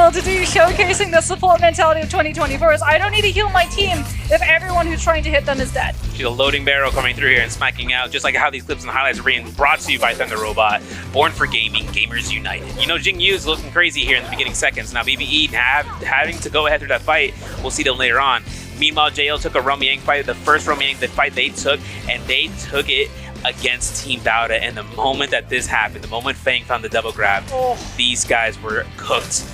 able to do, showcasing the support mentality of 2024 is I don't need to heal my team if everyone who's trying to hit them is dead. See the loading barrel coming through here and smacking out, just like how these clips and highlights are being brought to you by Thunder Robot. Born for gaming, gamers united. You know, Jing Yu's looking crazy here in the beginning seconds. Now BBE having to go ahead through that fight. We'll see them later on. Meanwhile, JL took a Romy Yang fight, the first Romy Yang fight they took, and they took it against Team Bauda. And the moment that this happened, the moment Fang found the double grab, these guys were cooked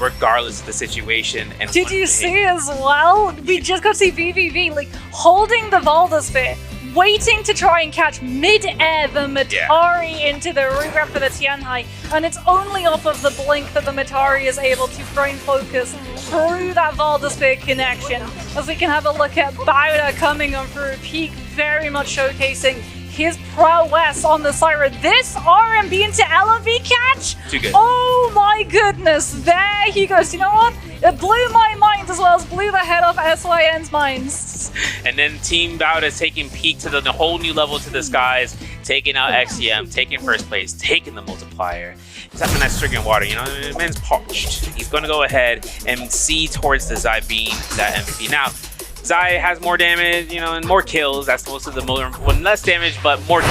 regardless of the situation. And did you see as well? We just got to see VVV like holding the Valda Spear, waiting to try and catch mid-air the Matari into the regrab for the Tianhai, and it's only off of the blink that the Matari is able to frame focus through that Valda Spear connection. As we can have a look at Bauda coming on through peak, very much showcasing his prowess on the Siren. This RMB into LMV catch? Too good. Oh my goodness, there he goes. You know what? It blew my mind as well as blew the head off SYN's minds. And then Team Bauda is taking peak to the whole new level to the skies, taking out XCM, taking first place, taking the multiplier. He's having that stricken water, you know, the man's parched. He's going to go ahead and see towards the Zai being that MVP. Now, Zai has more damage, you know, and more kills. That's most of the more, less damage, but more.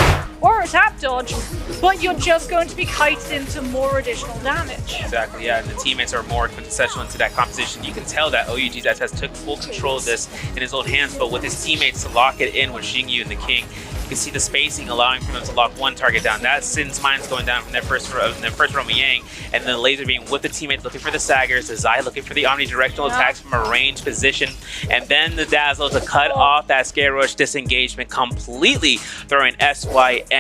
Or a tap dodge, but you're just going to be kited into more additional damage. Exactly, yeah, and the teammates are more quintessential into that composition. You can tell that OUG's has took full control of this in his own hands, but with his teammates to lock it in with Xingyu and the King, you can see the spacing allowing for them to lock one target down. That's Sin's Mind's going down from their first Romy Yang, and the laser beam with the teammates looking for the Saggers, the Zai looking for the omnidirectional attacks from a range position, and then the Dazzle to cut off that Scare Rush disengagement completely, throwing SYN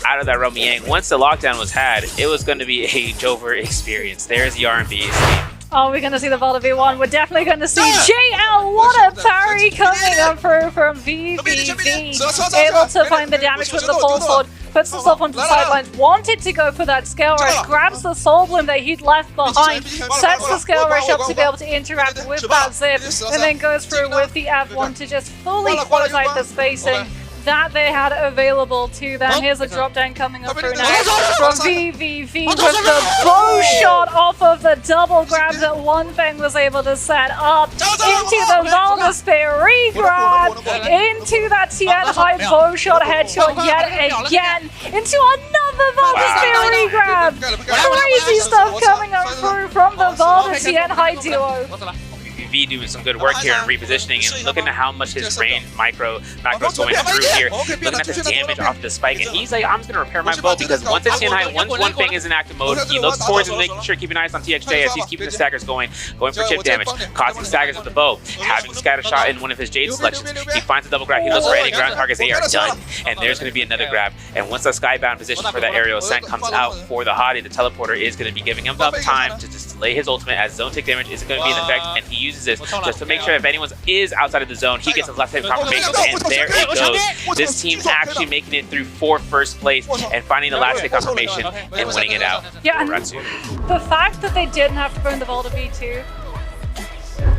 out of that Romy Yang. Once the lockdown was had, it was going to be a Jover experience. There's the RMBs. Oh, we're going to see the Valda V1. We're definitely going to see JL. What a parry coming up through from VVV. Able to find the damage with the full sword. Puts himself onto the sidelines. Wanted to go for that scale rush. Grabs the soul bloom that he'd left behind. Sets the scale rush up to be able to interact with that zip. And then goes through with the F1 to just fully close out the spacing that they had available to them. Here's a drop down coming up through now from VVV with the bow shot off of the double grab that One Feng was able to set up into the Valda Spear regrab, into that Tianhai bow shot headshot yet again, into another Valda Spear regrab. Crazy stuff coming up through from the Valda Tianhai duo. V doing some good work here in repositioning and looking at how much his range macro's going through here, looking at the damage off the spike, and he's like, I'm just gonna repair my bow, because once it's in high, once One Feng is in active mode, he looks towards and making sure keeping eyes on TXJ as he's keeping the staggers going for chip damage, causing staggers with the bow, having scatter shot in one of his Jade selections. He finds a double grab, he looks for any ground targets, they are done, and there's gonna be another grab. And once the skybound position for that aerial ascent comes out for the Hottie, the teleporter is gonna be giving him enough time to just delay his ultimate, as zone take damage isn't gonna be in effect, and he uses this just to make sure if anyone is outside of the zone, he gets his left hit confirmation, and there it goes. This team actually making it through for first place and finding the last hit confirmation and winning it out. Yeah, and the fact that they didn't have to burn the Valda V2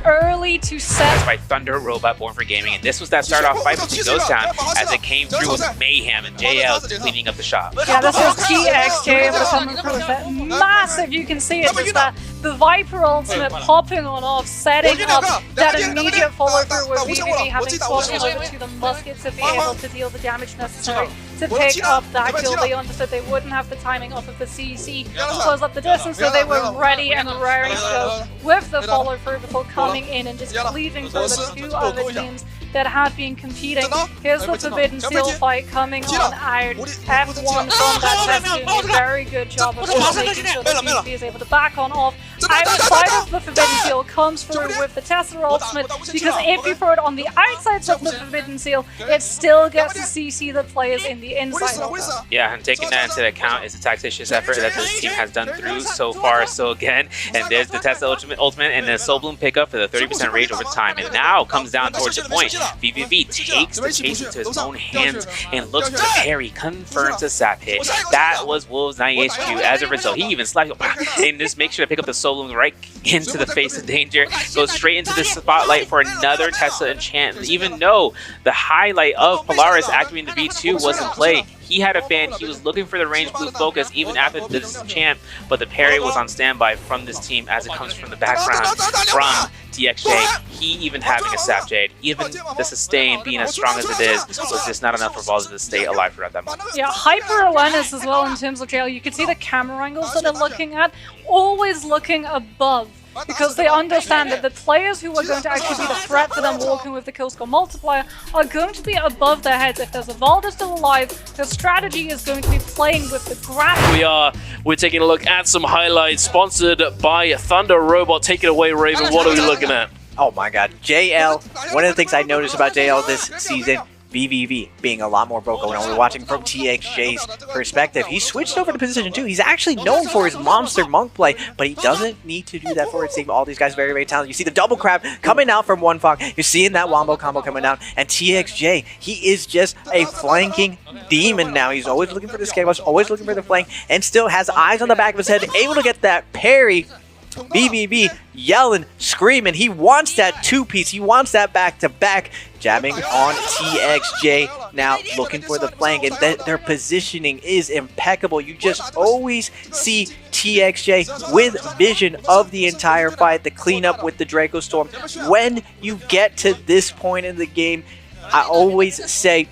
early to set by Thunder Robot Born for Gaming, and this was that start off fight between those town as it came through with mayhem and JL just cleaning up the shop. Yeah, this was TXJ able to come through with that massive, you can see it, just that the Viper ultimate popping on off, setting up that immediate follow through with VVV having swapped over to the musket to be able to deal the damage necessary to pick up that kill. They understood they wouldn't have the timing off of the CC to close up the distance, so they were ready and raring to go with the follow through before coming in and just cleaving through the two other teams that had been competing. Here's the Forbidden Seal fight coming on out. F1 from that test doing a very good job of making sure that VVV is able to back on off. Outside of the Forbidden Seal comes through with the Tesla ultimate, because if you throw it on the outsides of the Forbidden Seal, it still gets to CC the players in the inside of it. Yeah, and taking that into account is a taxatious effort that this team has done through so far. So again, and there's the Tesla ultimate and the Soul Bloom pickup for the 30% rage over time. And now comes down towards the point. VVV takes the chase into his own hands and looks to parry, confirms a sap hit. That was Wolves 9 HQ. As a result, he even slapped and just makes sure to pick up the Soul Bloom right into the face of danger. Goes straight into the spotlight for another Tesla enchant. Even though the highlight of Polaris activating the V2 was in play, He had a fan. He was looking for the range blue focus even after this champ, but the parry was on standby from this team as it comes from the background from TXJ. He even having a Sap Jade, even the sustain being as strong as it is, was just not enough for Balls to stay alive throughout that moment. Yeah, hyper awareness as well in terms of JL. You can see the camera angles that they're looking at, always looking above, because they understand that the players who are going to actually be the threat for them walking with the kill score multiplier are going to be above their heads. If there's a Valda still alive, the strategy is going to be playing with the graphics. We're taking a look at some highlights sponsored by Thunder Robot. Take it away, Raven. What are we looking at? Oh my god, JL, one of the things I noticed about JL this season, VVV being a lot more vocal when we're watching from TXJ's perspective. He switched over to position 2. He's actually known for his monster monk play, but he doesn't need to do that for his team. All these guys very, very talented. You see the double crab coming out from One Fog. You're seeing that wombo combo coming out. And TXJ, he is just a flanking demon now. He's always looking for the scale rush, always looking for the flank, and still has eyes on the back of his head, able to get that parry. BBB yelling, screaming. He wants that two-piece. He wants that back-to-back. Jamming on TXJ. Now looking for the flank, and their positioning is impeccable. You just always see TXJ with vision of the entire fight. The cleanup with the Draco Storm. When you get to this point in the game, I always say,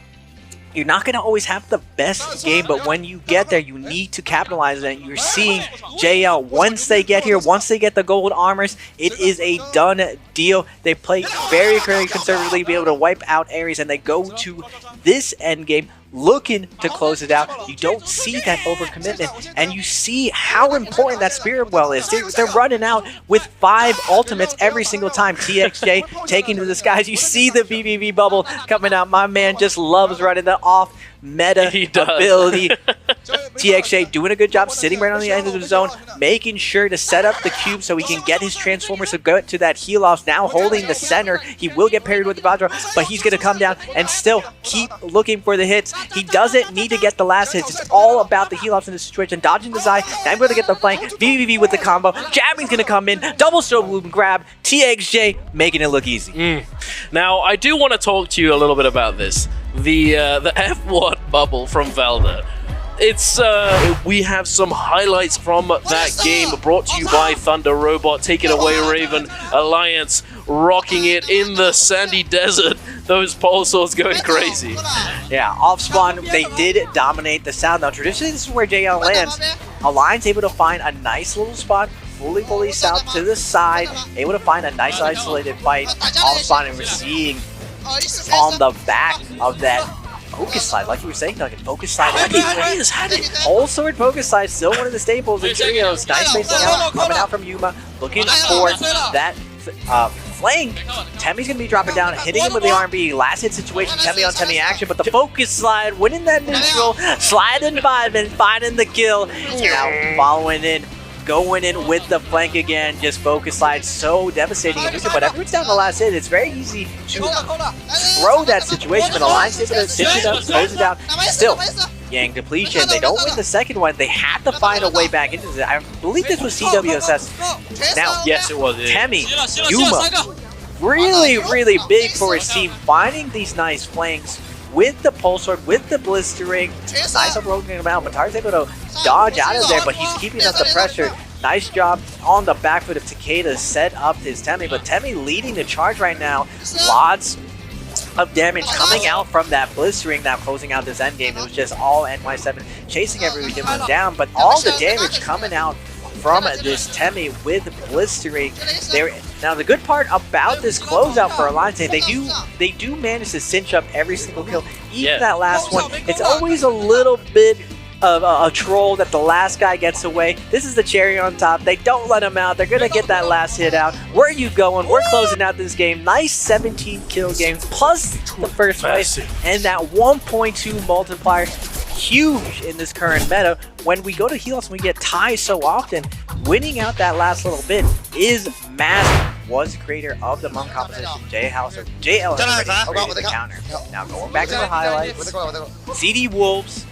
you're not going to always have the best game, but when you get there, you need to capitalize on it. You're seeing JL, once they get here, once they get the gold armors, it is a done deal. They play very, very conservatively, be able to wipe out Ares, and they go to this end game looking to close it out. You don't see that overcommitment, and you see how important that Spirit Well is. They're running out with 5 ultimates every single time. TXJ taking to the skies. You see the BBB bubble coming out. My man just loves running the off meta ability. TXJ doing a good job sitting right on the end of the zone, making sure to set up the cube so he can get his Transformers to go to that heal off. Now holding the center. He will get parried with the Vajra, but he's going to come down and still keep looking for the hits. He doesn't need to get the last hits. It's all about the heal offs in this situation. Dodging the Zai. Now I'm going to get the flank. VVV with the combo. Jabbing's going to come in. Double stroke loop grab. TXJ making it look easy. Now, I do want to talk to you a little bit about this. The F1 bubble from Valda. It's we have some highlights from that game brought to you by Thunder Robot. Take it away, Raven. Alliance rocking it in the sandy desert. Those pole swords going crazy. Yeah, off spawn, they did dominate the sound. Now, traditionally, this is where JL lands. Alliance able to find a nice little spot, fully south to the side, able to find a nice isolated fight. Off spawn, and we're seeing on the back of that focus slide, like you were saying, Duncan, focus slide. Whole sword focus slide, still one of the staples in trios. Nice spacing out, coming out from Yuma, looking for that flank. Temmy's going to be dropping down, hitting him with the R&B. Last hit situation, Temmy on Temmy action, but the focus slide, winning that neutral, sliding by and finding the kill. Now following in, going in with the flank again, just focus slide, so devastating and neutral, but everyone's down the last hit. It's very easy to throw that situation, but Alliance able to stitch it up, close it down. Still, Yang depletion. They don't win the second one. They had to find a way back into it. I believe this was CWSS. Now, yes, it was. Temmy, Yuma, really big for his team, finding these nice flanks with the pulse sword, with the blistering. Nice up rolling him out, but Tar's able to dodge out of there, but he's keeping up the pressure. Nice job on the back foot of Takeda, set up his Temmy, but Temmy leading the charge right now. Lots of damage coming out from that blistering, now closing out this end game. It was just all NY7 chasing everyone down, but all the damage coming out from this Temmy with blistering. Now the good part about this closeout for Alliance, they do manage to cinch up every single kill, even that last one. It's always a little bit of a troll that the last guy gets away. This is the cherry on top. They don't let him out. They're going to get that last hit out. Where are you going? We're closing out this game. Nice 17 kill game, plus the first place, and that 1.2 multiplier. Huge in this current meta. When we go to heal-offs and we get ties so often, winning out that last little bit is massive. Was creator of the monk composition, JL has already created the counter. Now going back to the highlights, CD Wolves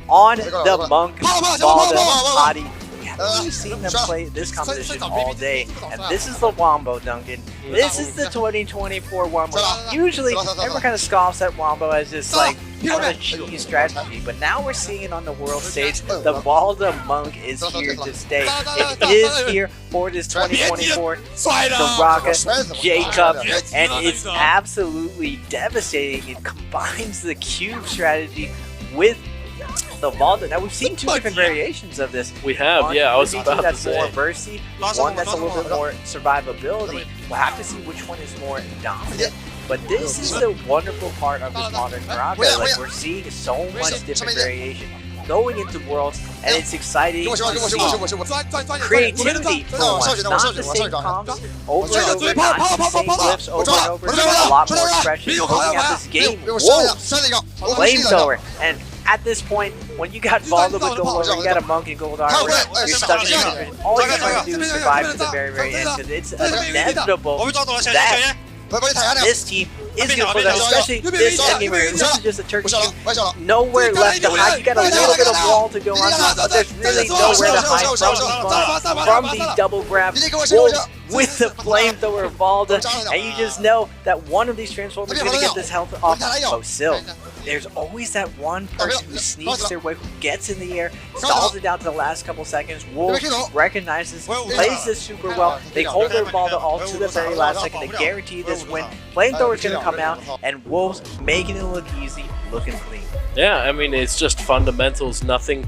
on the monk Balda body. We haven't really seen them play this composition all day, and this is the Wombo, Duncan. This is the 2024 Wombo. Usually, everyone kind of scoffs at Wombo as just like kind of a cheeky strategy, but now we're seeing it on the world stage. The Valda Monk is here to stay. It is here for this 2024 Naraka J-Cup, and it's absolutely devastating. It combines the cube strategy with the Valda. Now we've seen two different variations of this. We have, One yeah, I was with about to that's say. more bursty, one that's a little bit more survivability. We'll have to see which one is more dominant. But this is the wonderful part of this modern Naraka. Like, we're seeing so much different variation going into Worlds, and it's exciting to see creativity for once. Not the same comps over and over, not the same glyphs over and over, a lot more expression. Looking at this game, Wolves, Flamethrower, and at this point, when you got Valda with gold armor, you got a Monk in gold armor, you're stuck in this division. All you're trying to do is survive to the very, very end, because it's inevitable that this team is going to put that, especially this endgame area. This is just a Turkish team. Nowhere left to hide. You got a little bit of wall to go on, but there's really nowhere to hide from the double grab. Wolves with the flamethrower Valda, and you just know that one of these Transformers is going to get this health off. But still, there's always that one person who sneaks their way, who gets in the air, stalls it down to the last couple seconds. Wolves recognizes, plays this super well. They hold their Valda all to the very last second. They guarantee this win. Flamethrower's going to come out, and Wolves making it look easy, looking clean. Yeah, I mean, it's just fundamentals, nothing